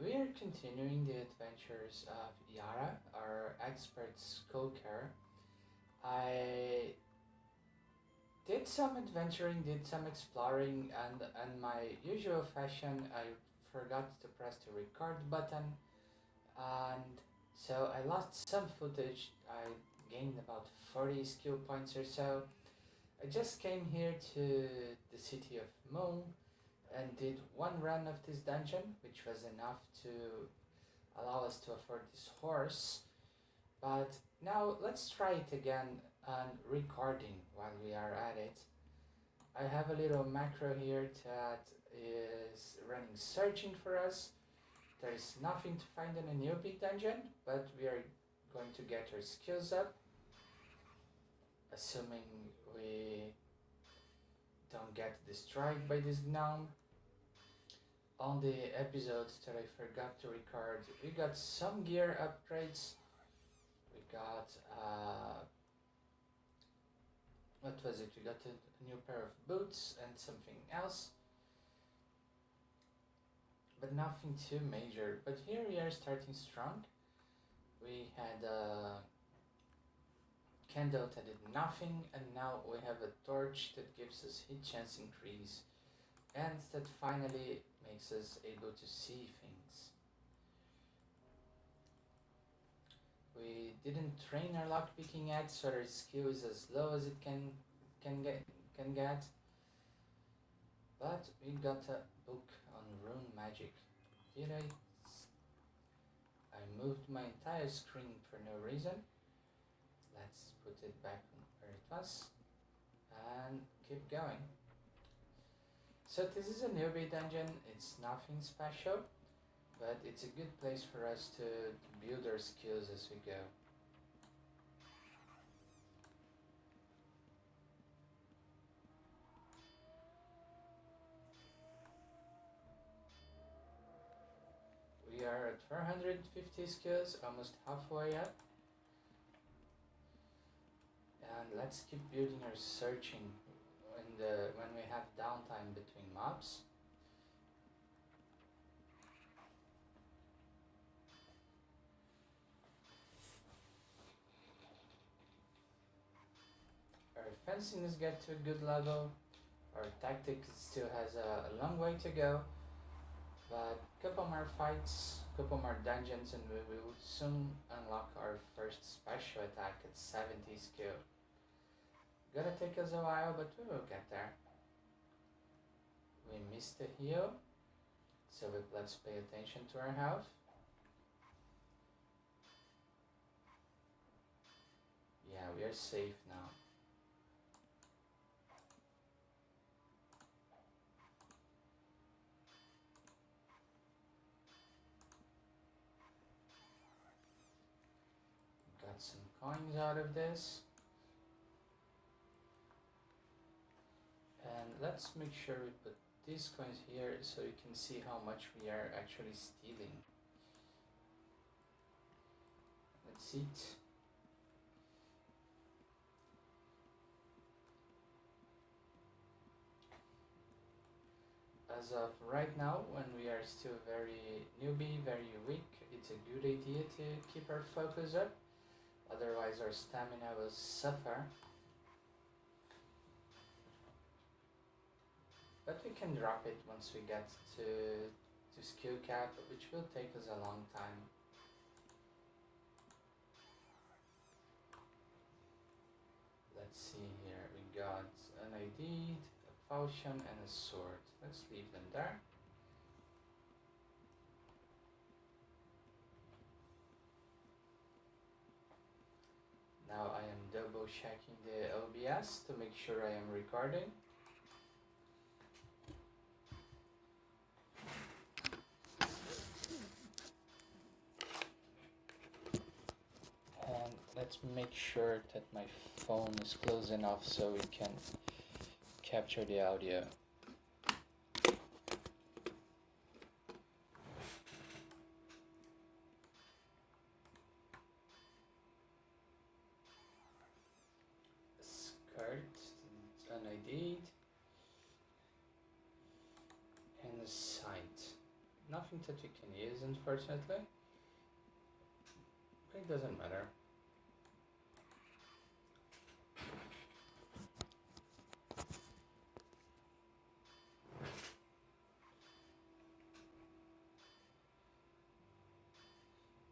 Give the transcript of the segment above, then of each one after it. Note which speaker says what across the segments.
Speaker 1: we are continuing the adventures of Yara, our expert skulker. I did some adventuring, did some exploring, and in my usual fashion, I forgot to press the record button, and so I lost some footage. I gained about 40 skill points or so. I just came here to the city of Moon and did one run of this dungeon, which was enough to allow us to afford this horse. But now let's try it again on recording while we are at it. I have a little macro here that is running searching for us. There is nothing to find in a newbie dungeon, but we are going to get our skills up, assuming we don't get destroyed by this gnome. On the episodes that I forgot to record, we got some gear upgrades. We got, what was it? We got a new pair of boots and something else. But nothing too major. But here we are starting strong. We had a candle that did nothing, and now we have a torch that gives us hit chance increase, and that finally makes us able to see things. We didn't train our lockpicking yet, so our skill is as low as it can get. But we got a book on rune magic. Did I moved my entire screen for no reason. Let's put it back on where it was and keep going. So this is a newbie dungeon. It's nothing special, but it's a good place for us to build our skills as we go. We are at 450 skills, almost halfway up. And let's keep building our searching when we have downtime between mobs. Our fenciness get to a good level. Our tactics still has a long way to go. But a couple more fights, a couple more dungeons, and we will soon unlock our first special attack at 70 skill. Gonna take us a while, but we will get there. We missed the heal, so let's pay attention to our health. Yeah, we are safe now. Got some coins out of this. And let's make sure we put these coins here so you can see how much we are actually stealing. Let's eat. As of right now, when we are still very newbie, very weak, it's a good idea to keep our focus up. Otherwise our stamina will suffer. But we can drop it once we get to skill cap, which will take us a long time. Let's see here, we got an ID, a falchion and a sword. Let's leave them there. Now I am double checking the OBS to make sure I am recording. And let's make sure that my phone is close enough so we can capture the audio. Unid'd, and a sight. Nothing that you can use, unfortunately. But it doesn't matter.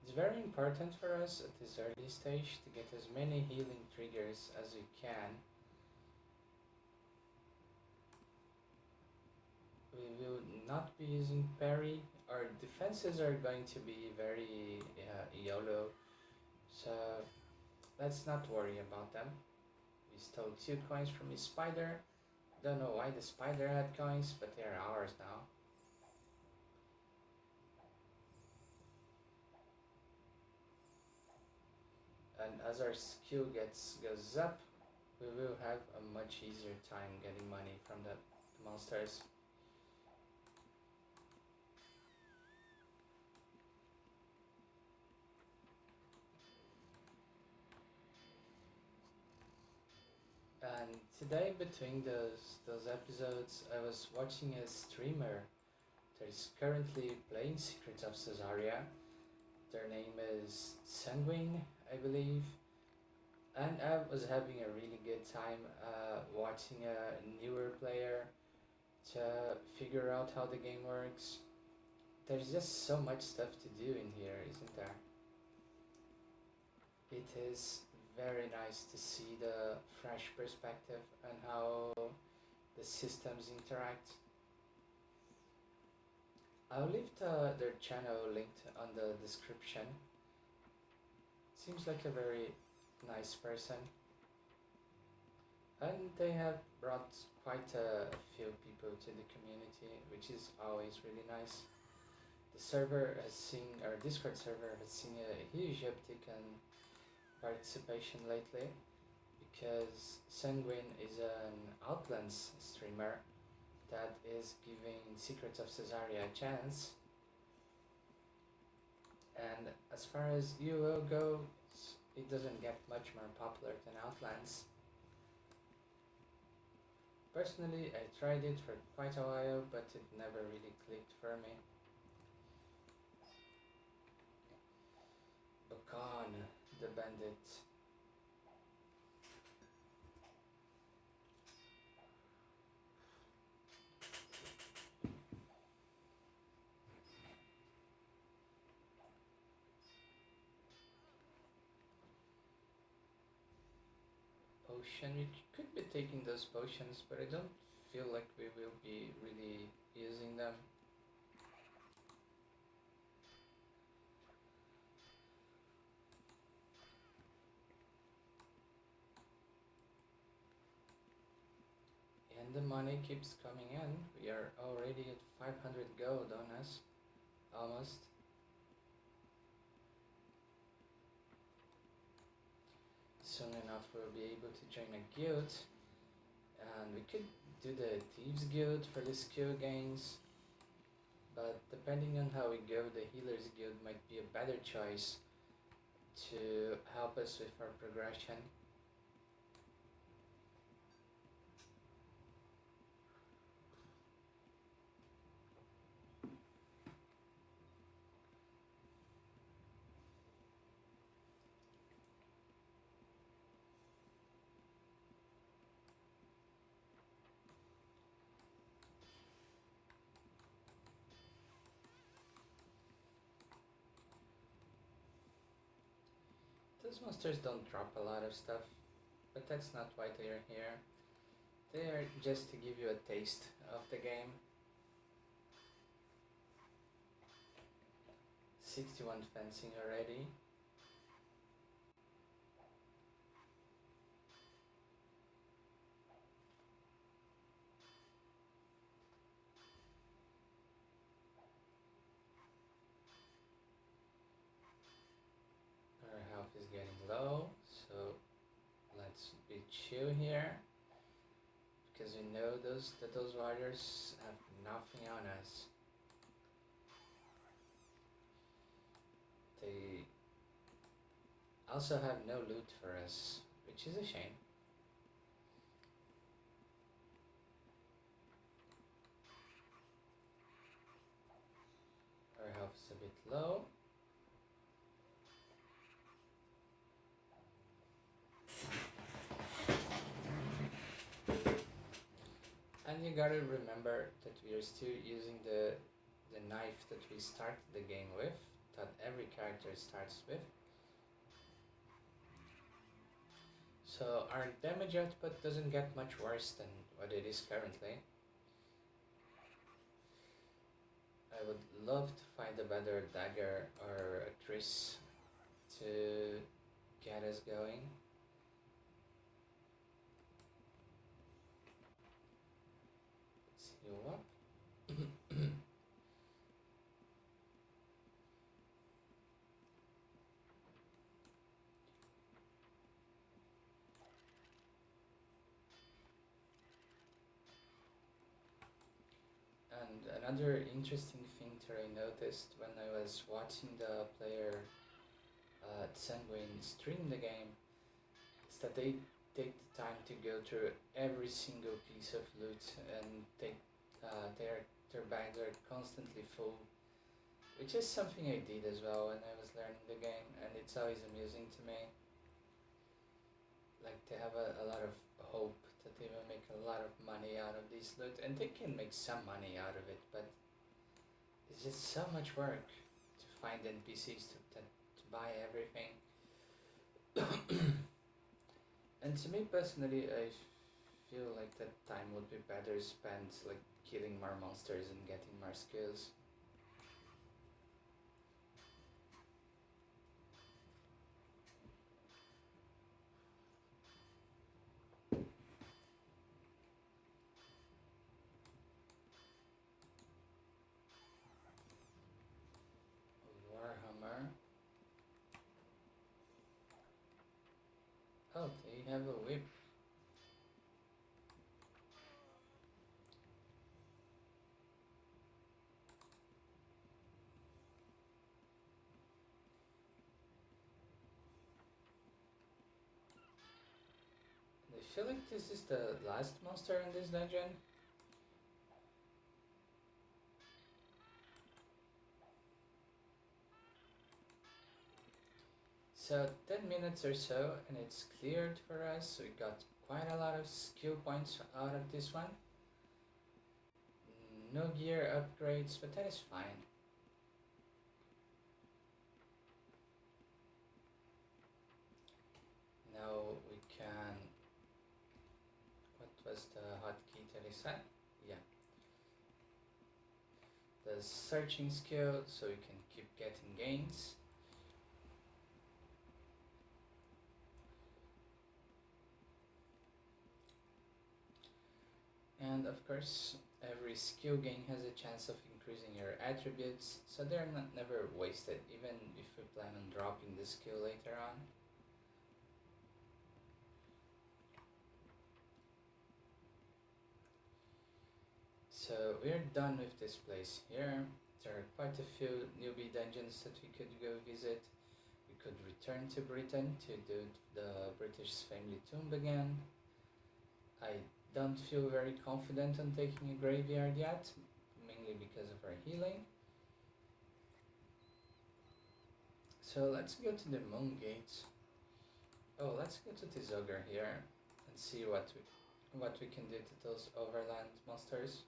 Speaker 1: It's very important for us at this early stage to get as many healing triggers as we can. We will not be using parry. Our defenses are going to be very YOLO, so let's not worry about them. We stole 2 coins from his spider. Don't know why the spider had coins, but they're ours now. And as our skill goes up, we will have a much easier time getting money from the monsters. And today, between those episodes, I was watching a streamer that is currently playing Secrets of Sosaria. Their name is Sanguine, I believe. And I was having a really good time watching a newer player to figure out how the game works. There's just so much stuff to do in here, isn't there? It is very nice to see the fresh perspective and how the systems interact. I'll leave their channel linked on the description. Seems like a very nice person. And they have brought quite a few people to the community, which is always really nice. The server has seen, our Discord server has seen a huge uptick in participation lately because Sanguine is an Outlands streamer that is giving Secrets of Sosaria a chance. And as far as UO goes, it doesn't get much more popular than Outlands. Personally, I tried it for quite a while, but it never really clicked for me. Bakan, the bandit. Potion, we could be taking those potions, but I don't feel like we will be really using them. And the money keeps coming in. We are already at 500 gold on us, almost. Soon enough we'll be able to join a guild, and we could do the Thieves Guild for the skill gains, but depending on how we go, the Healers Guild might be a better choice to help us with our progression. Those monsters don't drop a lot of stuff, but that's not why they are here. They are just to give you a taste of the game. 61 fencing already. Our health is getting low, so let's be chill here, because we know that those warriors have nothing on us. They also have no loot for us, which is a shame. bit low. And you gotta remember that we are still using the knife that we started the game with, that every character starts with. So our damage output doesn't get much worse than what it is currently. I would love to find a better dagger or a Chris to get us going. Let's heal up. And another interesting thing that I noticed when I was watching the player Sanguine stream the game is that they take the time to go through every single piece of loot and take their bags are constantly full, which is something I did as well when I was learning the game, and it's always amusing to me. Like, they have a lot of hope that they will make a lot of money out of this loot, and they can make some money out of it, but it's just so much work to find NPCs to buy everything. And to me personally, I feel like that time would be better spent like killing more monsters and getting more skills. Warhammer. Oh, they have a whip. I feel like this is the last monster in this dungeon. So 10 minutes or so and it's cleared for us. We got quite a lot of skill points out of this one. No gear upgrades, but that is fine. Now we can... What was the hotkey that I said? Yeah. The searching skill, so we can keep getting gains. And of course, every skill gain has a chance of increasing your attributes, so they're not never wasted, even if we plan on dropping the skill later on. So we're done with this place here. There are quite a few newbie dungeons that we could go visit. We could return to Britain to do the British family tomb again. I don't feel very confident on taking a graveyard yet, mainly because of our healing. So let's go to the Moon Gate. Oh, let's go to this ogre here and see what we can do to those overland monsters.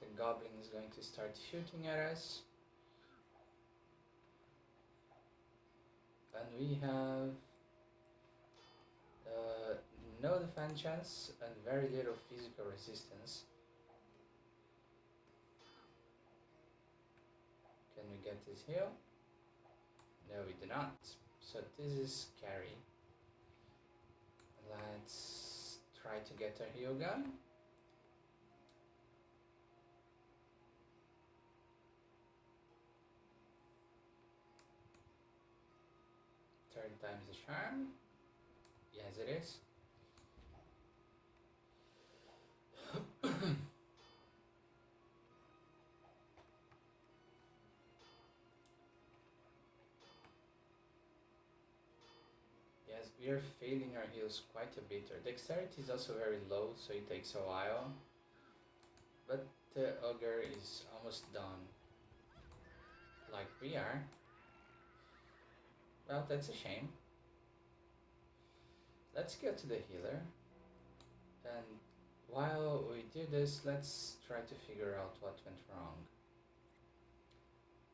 Speaker 1: The goblin is going to start shooting at us. And we have no defense chance and very little physical resistance. Can we get this heal? No, we do not. So this is scary. Let's try to get our heal gun. Third time's the charm. Yes, it is. Yes, we are failing our heals quite a bit. Our dexterity is also very low, so it takes a while. But the ogre is almost done. like we are. Well, that's a shame. Let's go to the healer. And while we do this, let's try to figure out what went wrong.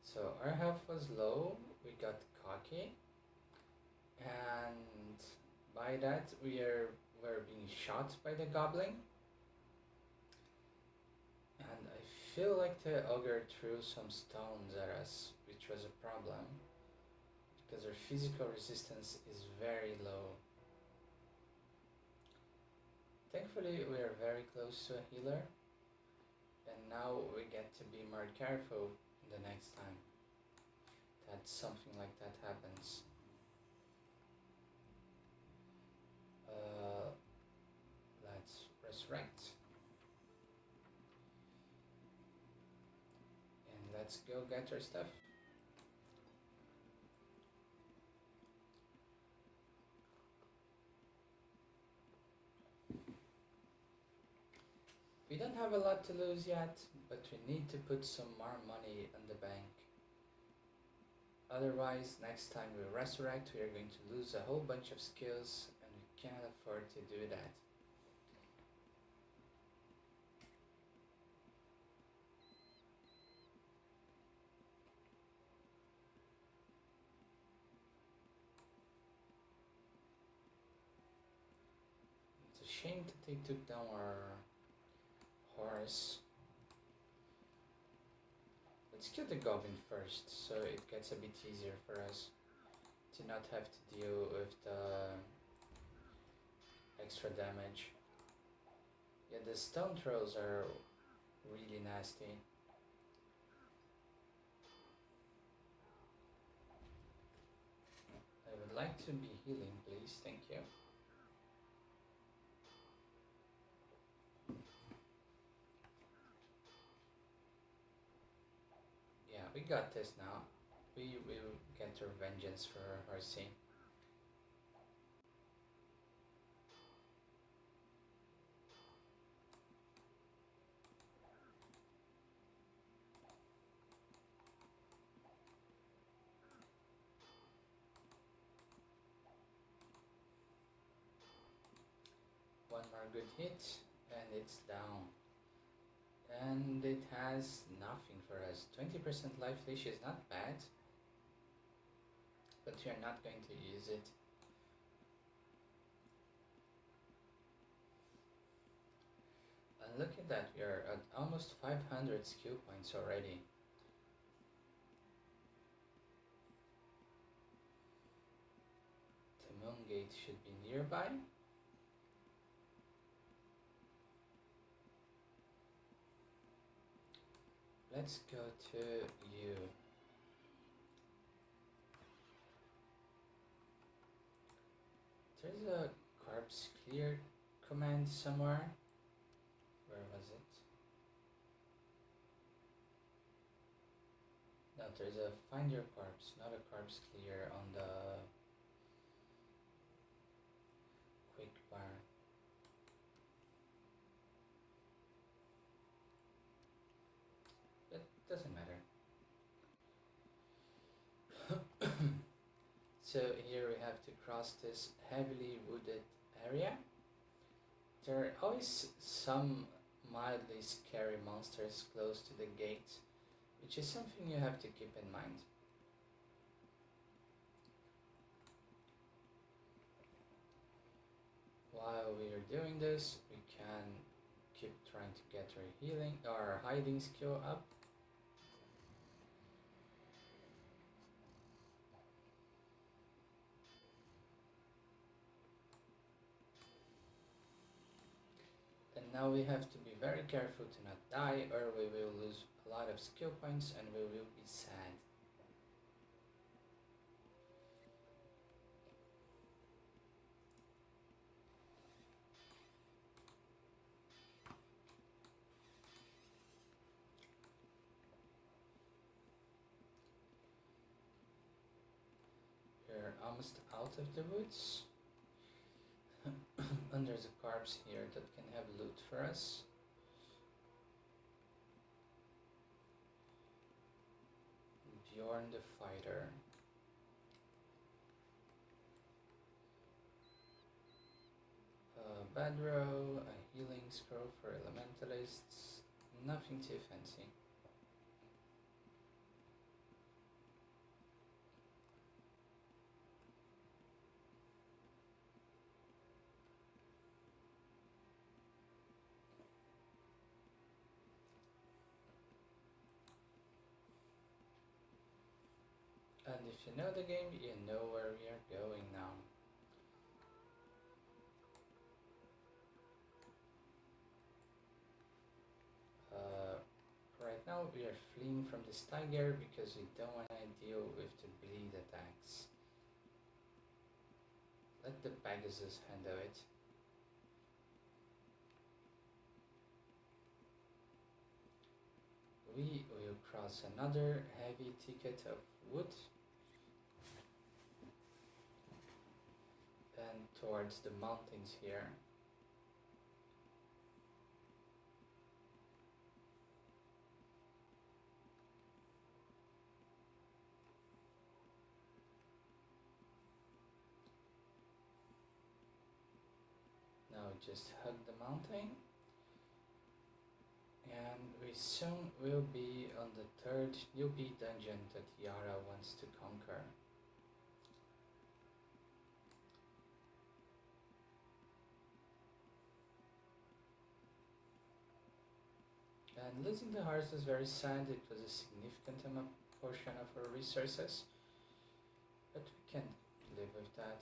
Speaker 1: So our health was low, we got cocky, and by that we're being shot by the goblin. And I feel like the ogre threw some stones at us, which was a problem, because our physical resistance is very low. Thankfully, we are very close to a healer, and now we get to be more careful the next time that something like that happens. Let's resurrect. And let's go get our stuff. We don't have a lot to lose yet, but we need to put some more money in the bank. Otherwise, next time we resurrect, we are going to lose a whole bunch of skills, and we can't afford to do that. It's a shame that they took down our horse. Let's kill the goblin first, so it gets a bit easier for us to not have to deal with the extra damage. Yeah, the stone throws are really nasty. I would like to be healing, please, thank you. Yeah, we got this now. We will get our vengeance for our horsey. One more good hit, and it's down. And it has nothing for us. 20% life leash is not bad, but we are not going to use it. And look at that, we are at almost 500 skill points already. The moon gate should be nearby. Let's go to you. There's a corpse clear command somewhere. Where was it? No, there's a find your corpse, not a corpse clear on the quick bar. It doesn't matter. So here we have to cross this heavily wooded area. There are always some mildly scary monsters close to the gate, which is something you have to keep in mind. While we are doing this, we can keep trying to get our healing or hiding skill up. And now we have to be very careful to not die, or we will lose a lot of skill points and we will be sad. We're almost out of the woods. And there's a corpse here that can have loot for us. Bjorn the Fighter. Badrow, a healing scroll for elementalists. Nothing too fancy. And if you know the game, you know where we are going now. Right now we are fleeing from this tiger because we don't want to deal with the bleed attacks. Let the Pegasus handle it. We will cross another heavy thicket of wood and towards the mountains here. Now just hug the mountain. And we soon will be on the third newbie dungeon that Yara wants to conquer. And losing the horse was very sad. It was a significant portion of our resources, but we can live with that.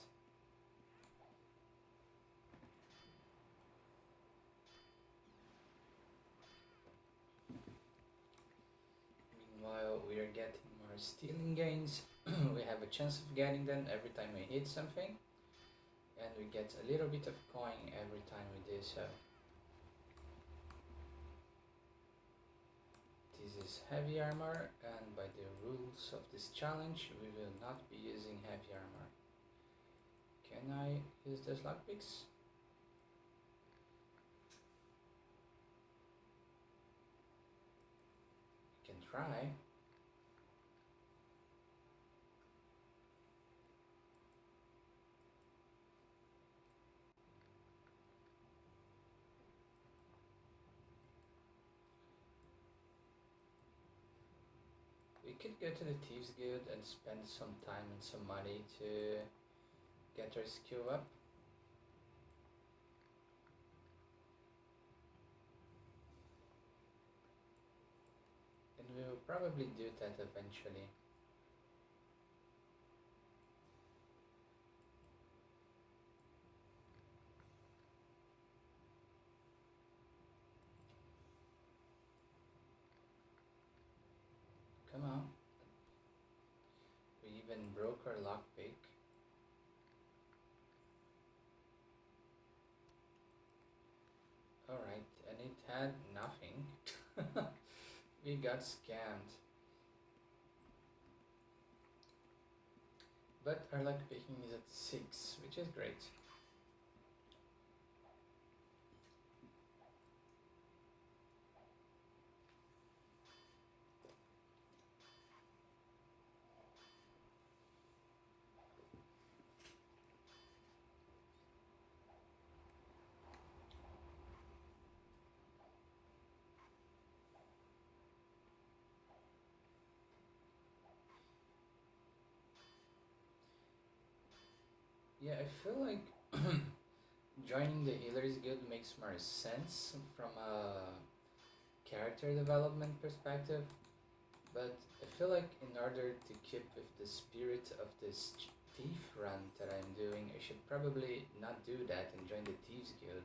Speaker 1: Meanwhile, we are getting more stealing gains. We have a chance of getting them every time we hit something, and we get a little bit of coin every time we do so. This is heavy armor, and by the rules of this challenge, we will not be using heavy armor. Can I use those lockpicks? Can try. We could go to the Thieves Guild and spend some time and some money to get our skill up. And we will probably do that eventually. Come on. We even broke our lockpick. Alright, and it had nothing. We got scammed. But our lockpicking is at 6, which is great. Yeah, I feel like joining the Healers Guild makes more sense from a character development perspective, but I feel like in order to keep with the spirit of this thief run that I'm doing, I should probably not do that and join the Thieves Guild.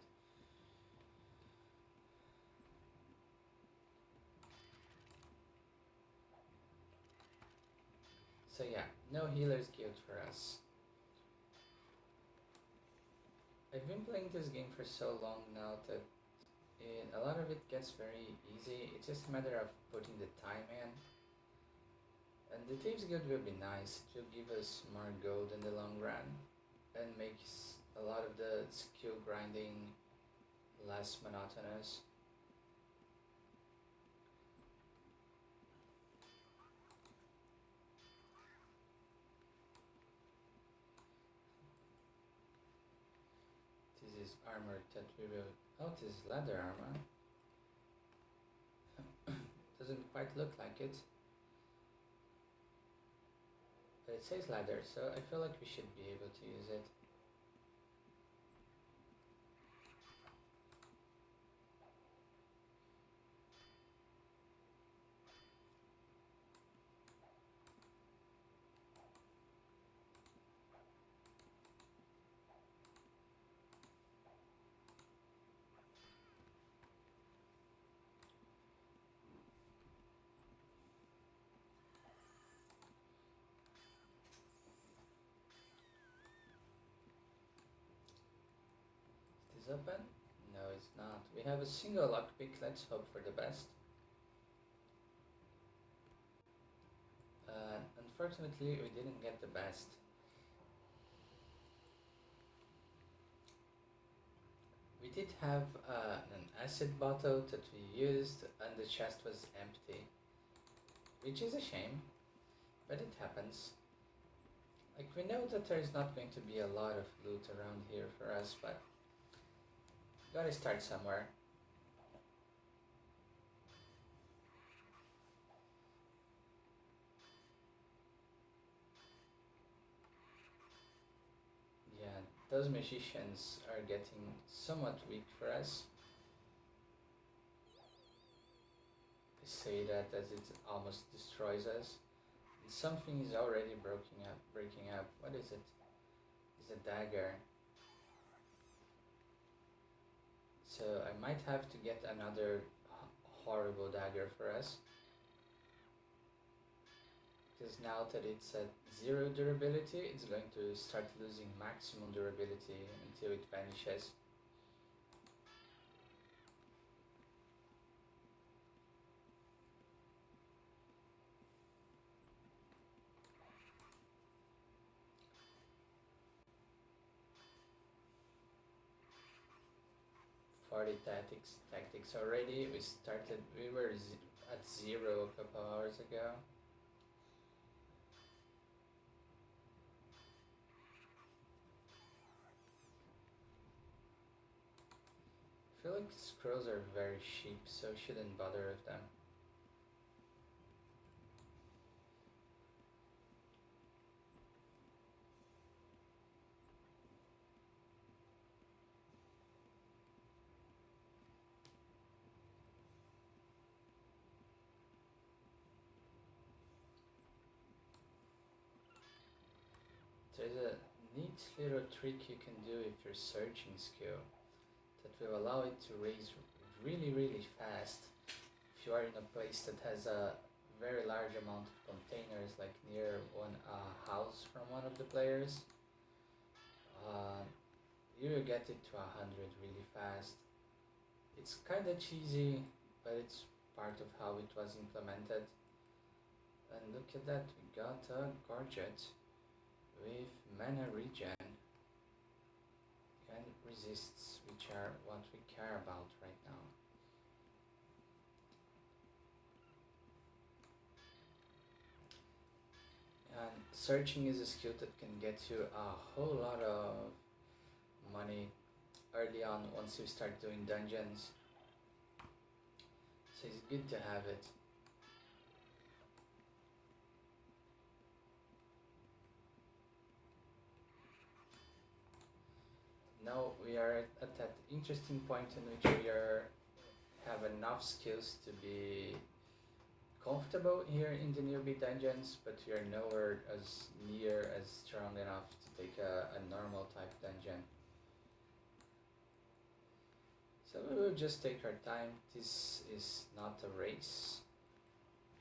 Speaker 1: So yeah, no Healers Guild for us. I've been playing this game for so long now that a lot of it gets very easy. It's just a matter of putting the time in. And the Thieves Guild will be nice. It will give us more gold in the long run and makes a lot of the skill grinding less monotonous. this armor that we will... Oh, this is leather armor. Doesn't quite look like it. But it says leather, so I feel like we should be able to use it. Is this open? No, it's not. We have a single lockpick. Let's hope for the best. Unfortunately, we didn't get the best. We did have an acid bottle that we used and the chest was empty. Which is a shame, but it happens. Like, we know that there's not going to be a lot of loot around here for us, but gotta start somewhere. Yeah, those magicians are getting somewhat weak for us. I say that as it almost destroys us. And something is already breaking up. What is it? It's a dagger. So I might have to get another horrible dagger for us. Because now that it's at 0 durability, it's going to start losing maximum durability until it vanishes. Tactics already. We were at 0 a couple hours ago. I feel like scrolls are very cheap, so shouldn't bother with them. There's a neat little trick you can do with your searching skill that will allow it to raise really fast if you are in a place that has a very large amount of containers, like near one house from one of the players. You will get it to 100 really fast. It's kinda cheesy, but it's part of how it was implemented. And look at that, we got a gorget with mana regen and resists, which are what we care about right now. And searching is a skill that can get you a whole lot of money early on once you start doing dungeons. So it's good to have it. Now we are at that interesting point in which we have enough skills to be comfortable here in the newbie dungeons, but we are nowhere as near as strong enough to take a normal type dungeon. So we will just take our time. This is not a race.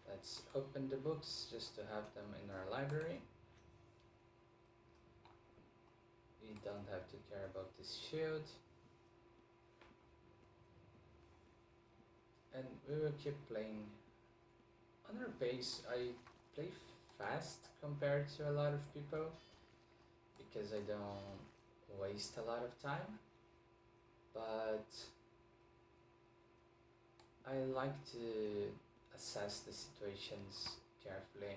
Speaker 1: Let's open the books just to have them in our library. We don't have to care about this shield. And we will keep playing on our pace. I play fast compared to a lot of people because I don't waste a lot of time, but I like to assess the situations carefully.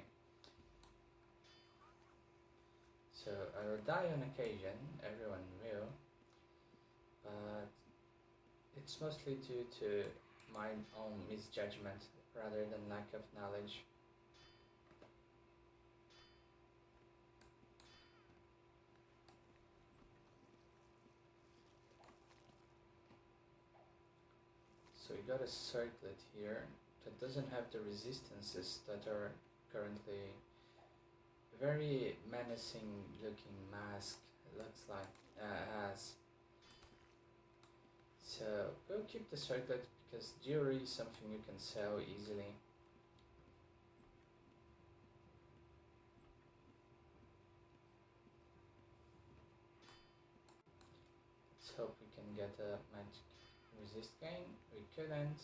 Speaker 1: So I will die on occasion, everyone will, but it's mostly due to my own misjudgment rather than lack of knowledge. So we got a circlet here that doesn't have the resistances that are currently very menacing looking mask looks like has. So we'll keep the circlet because jewelry is something you can sell easily. Let's hope we can get a magic resist gain. We couldn't,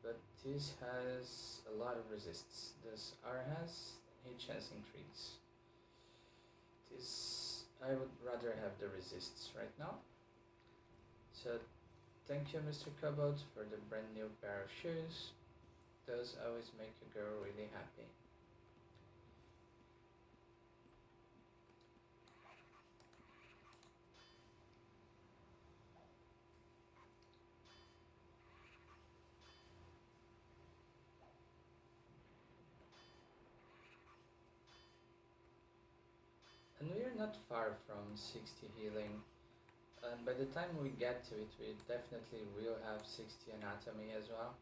Speaker 1: but this has a lot of resists. This R has HS increase. This I would rather have the resists right now. So thank you, Mr. Cobalt, for the brand new pair of shoes. Those always make a girl really happy. And we are not far from 60 healing. And by the time we get to it, we definitely will have 60 anatomy as well.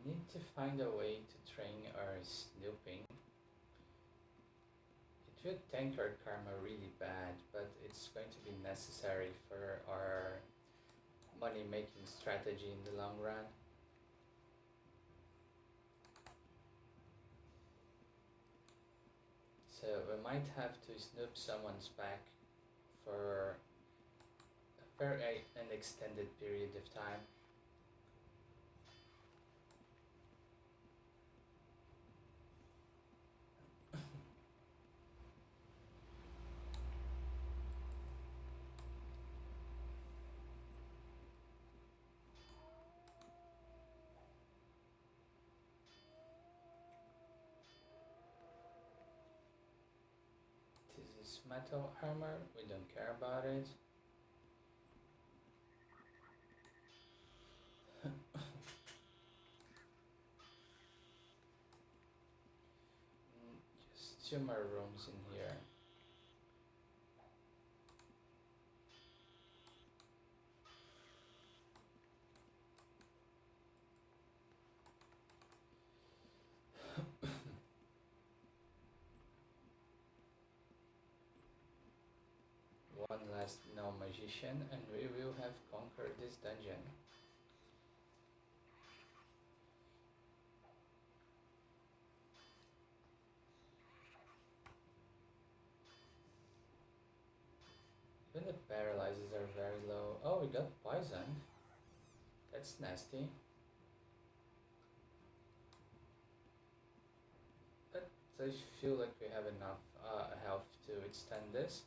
Speaker 1: We need to find a way to train our snooping. It would tank our karma really bad, but it's going to be necessary for our money making strategy in the long run. So we might have to snoop someone's back for an extended period of time. This is metal armor, we don't care about it. Just 2 more rooms in here. One last no magician and we will have conquered this dungeon. Even the paralyzers are very low. Oh, we got poisoned. That's nasty. But I feel like we have enough health to withstand this.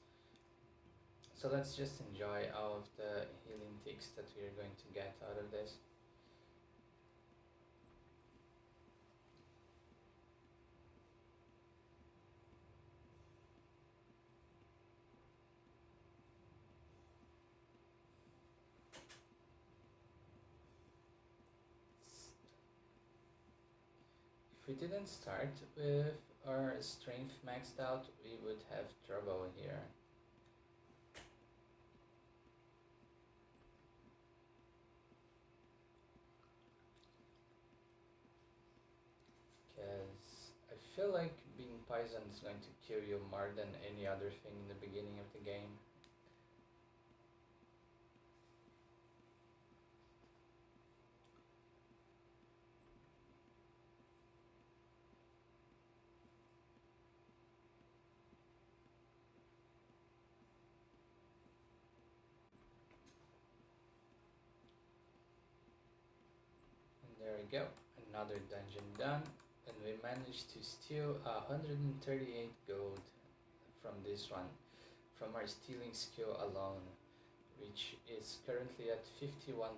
Speaker 1: So let's just enjoy all of the healing ticks that we are going to get out of this. If we didn't start with our strength maxed out, we would have trouble here. Because I feel like being poisoned is going to kill you more than any other thing in the beginning of the game. go, another dungeon done, and we managed to steal 138 gold from this one, from our stealing skill alone, which is currently at 51.8.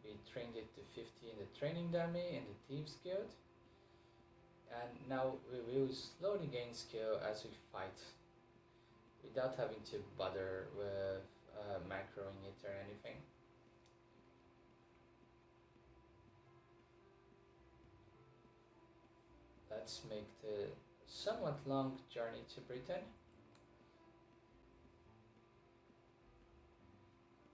Speaker 1: We trained it to 50 in the training dummy in the Thieves Guild, and now we will slowly gain skill as we fight, without having to bother with macroing it or anything. Let's make the somewhat long journey to Britain.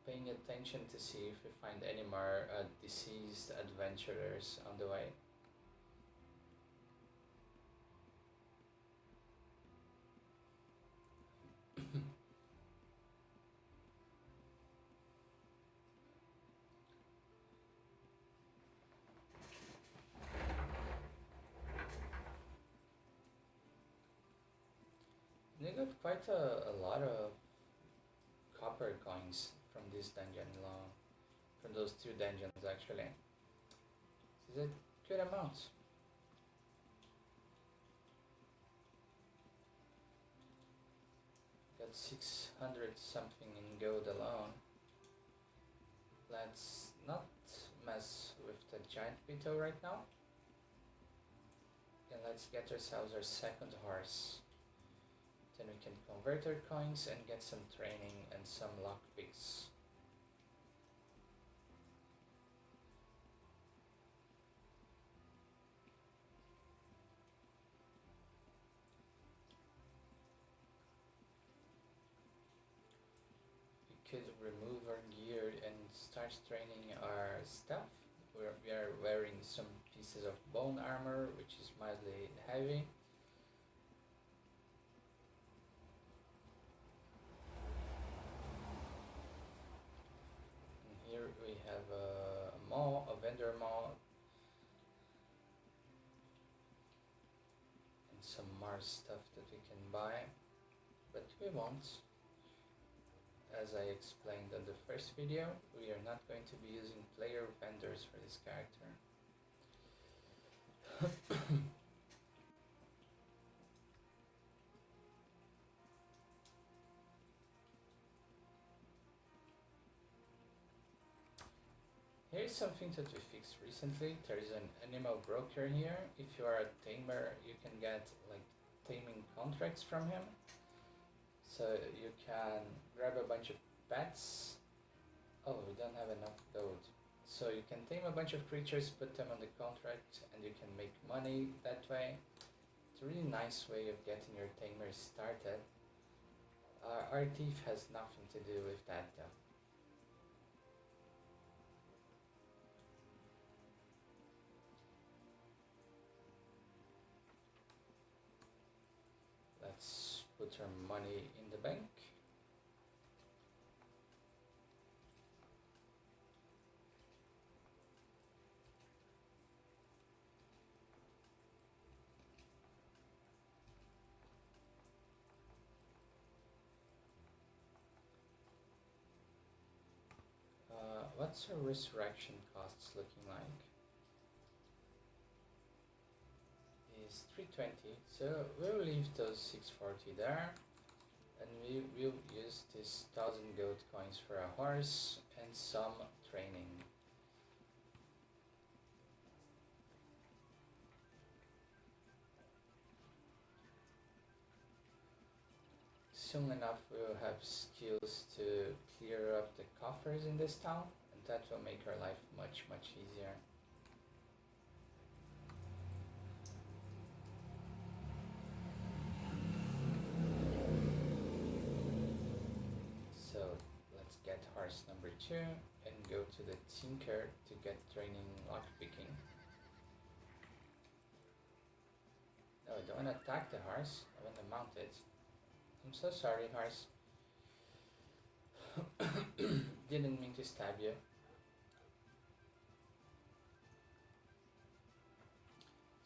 Speaker 1: Paying attention to see if we find any more deceased adventurers on the way. We got quite a lot of copper coins from this dungeon alone, from those two dungeons actually. This is a good amount. Got 600 something in gold alone. Let's not mess with the giant beetle right now. And let's get ourselves our second horse. Then we can convert our coins and get some training and some lockpicks. We could remove our gear and start training our stuff. We are wearing some pieces of bone armor, which is mildly heavy. Here we have a mall, a vendor mall, and some more stuff that we can buy, but we won't. As I explained in the first video, we are not going to be using player vendors for this character. Here's something that we fixed recently. There is an animal broker here. If you are a tamer, you can get like taming contracts from him. So you can grab a bunch of pets. Oh, we don't have enough gold. So you can tame a bunch of creatures, put them on the contract, and you can make money that way. It's a really nice way of getting your tamers started. Our thief has nothing to do with that though. Let's put our money in the bank. What's our resurrection costs looking like? Is 320, so we'll leave those 640 there, and we will use this 1000 gold coins for a horse and some training. Soon enough we'll have skills to clear up the coffers in this town, and that will make our life much easier. So let's get horse number 2 and go to the tinker to get training lockpicking. No, I don't want to attack the horse, I want to mount it. I'm so sorry, horse. Didn't mean to stab you.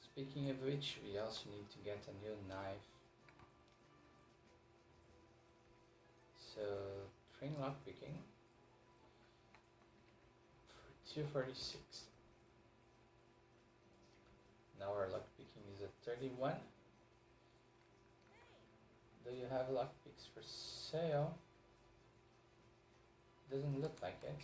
Speaker 1: Speaking of which, we also need to get a new knife. So, train lockpicking. For 246. Now our lockpicking is at 31. Do you have lockpicks for sale? Doesn't look like it.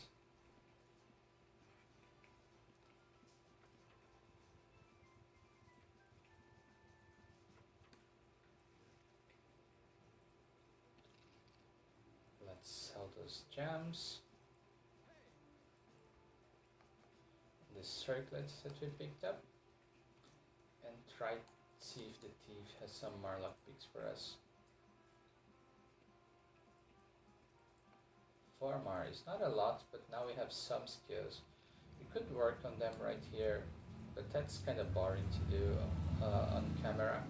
Speaker 1: Let's sell those gems. The circlets that we picked up. And try to see if the thief has some more lockpicks for us. 4 more is not a lot, but now we have some skills. We could work on them right here, but that's kind of boring to do on camera.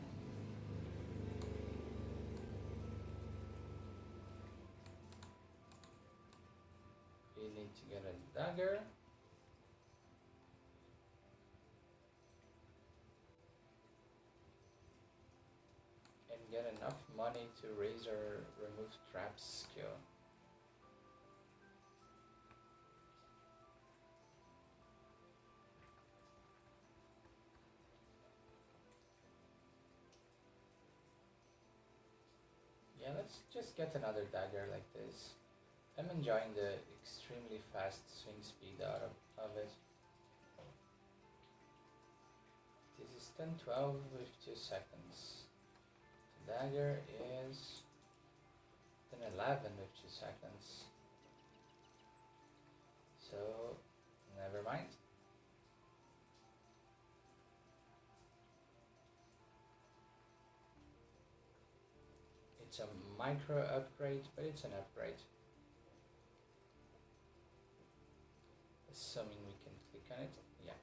Speaker 1: We need to get a dagger. And get enough money to raise our remove traps skill. Yeah, let's just get another dagger like this. I'm enjoying the extremely fast swing speed out of it. This is 10-12 with 2 seconds. The dagger is 10-11 with 2 seconds. So, never mind. It's a micro upgrade, but it's an upgrade. Assuming we can click on it, yeah.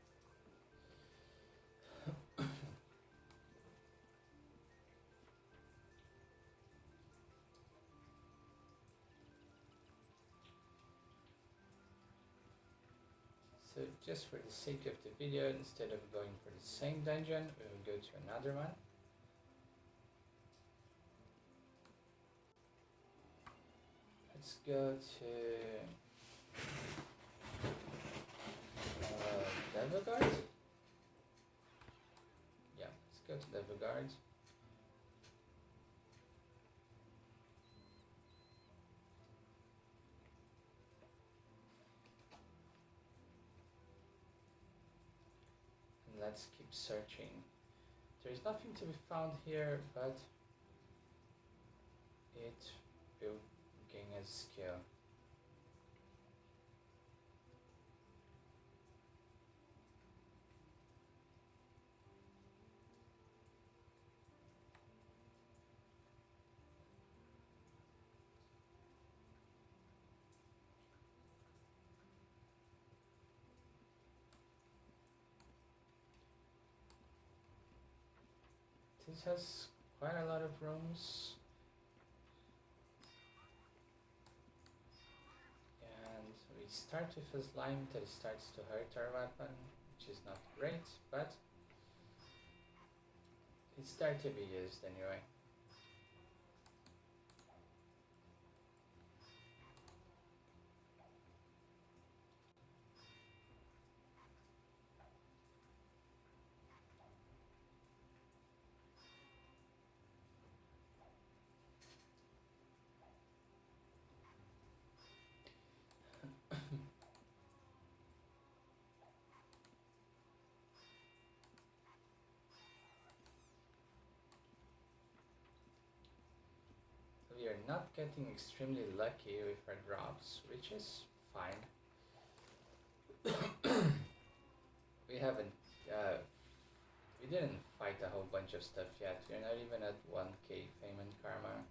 Speaker 1: So just for the sake of the video, instead of going for the same dungeon, we will go to another one. Let's go to Devogard. Yeah, let's go to Devogard. And let's keep searching. There's nothing to be found here, but it will gain a skill. This has quite a lot of rooms. And we start with a slime that starts to hurt our weapon, which is not great, but it's there to be used anyway. We are not getting extremely lucky with our drops, which is fine. We haven't, we didn't fight a whole bunch of stuff yet. We're not even at 1k fame and karma.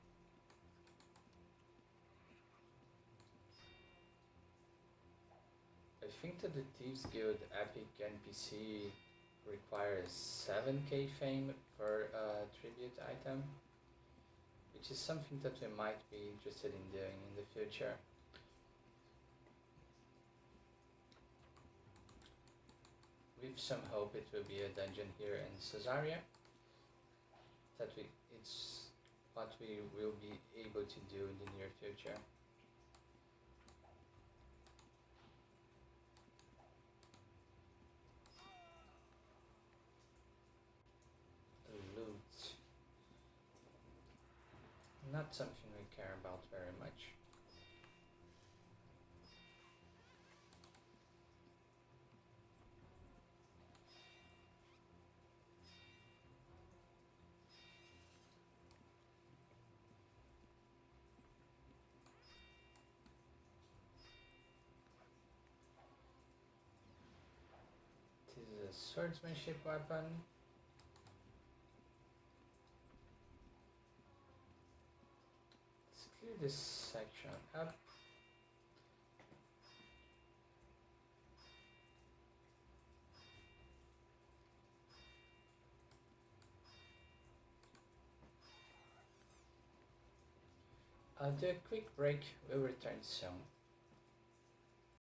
Speaker 1: I think that the Thieves Guild Epic NPC requires 7k fame for a tribute item, which is something that we might be interested in doing in the future. With some hope it will be a dungeon here in Sosaria. It's what we will be able to do in the near future. not something we care about very much. This is a swordsmanship weapon. Let's clear this section up. I'll do a quick break. We'll return soon.